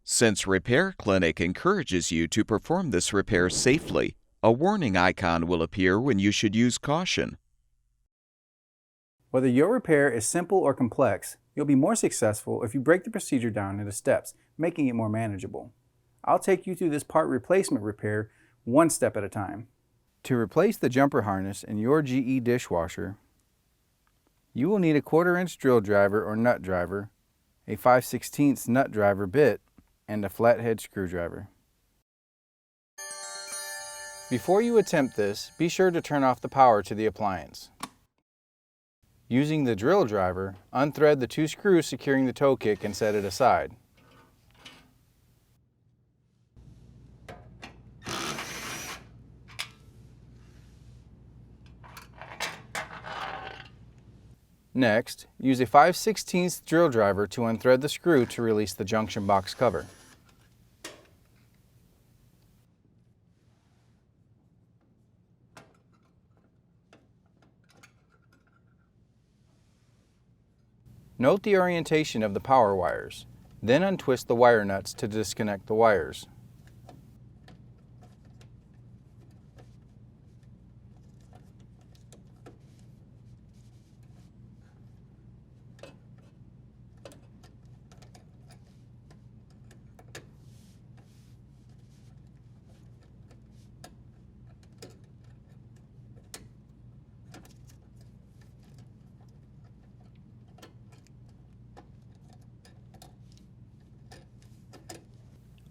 Since Repair Clinic encourages you to perform this repair safely, a warning icon will appear when you should use caution. Whether your repair is simple or complex, you'll be more successful if you break the procedure down into steps, making it more manageable. I'll take you through this part replacement repair one step at a time. To replace the jumper harness in your GE dishwasher, you will need a 1/4-inch drill driver or nut driver, a 5/16 nut driver bit, and a flathead screwdriver. Before you attempt this, be sure to turn off the power to the appliance. Using the drill driver, unthread the 2 screws securing the toe kick and set it aside. Next, use a 5/16 drill driver to unthread the screw to release the junction box cover. Note the orientation of the power wires, then untwist the wire nuts to disconnect the wires.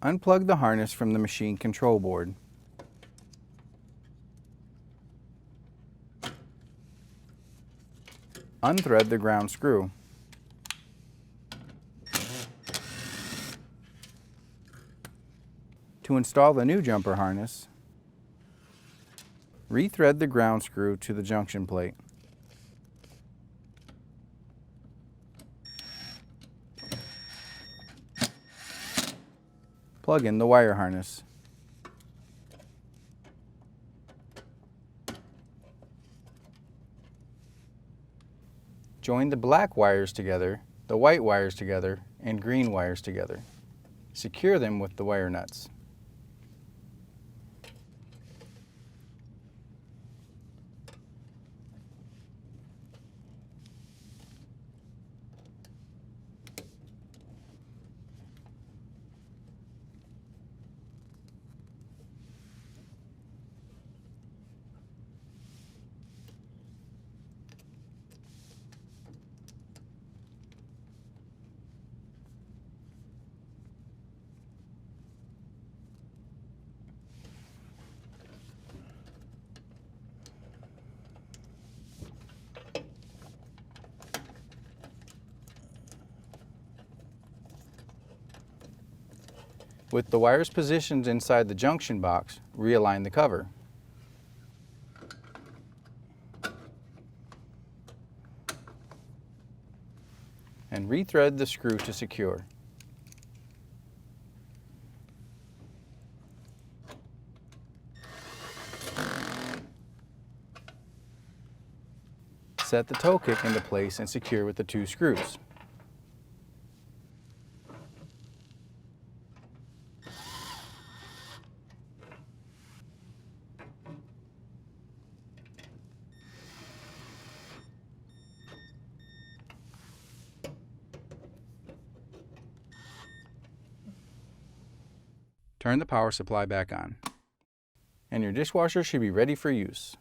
Unplug the harness from the machine control board. Unthread the ground screw. To install the new jumper harness, rethread the ground screw to the junction plate. Plug in the wire harness. Join the black wires together, the white wires together, and green wires together. Secure them with the wire nuts. With the wires positioned inside the junction box, realign the cover. And rethread the screw to secure. Set the toe kick into place and secure with the 2 screws. Turn the power supply back on, and your dishwasher should be ready for use.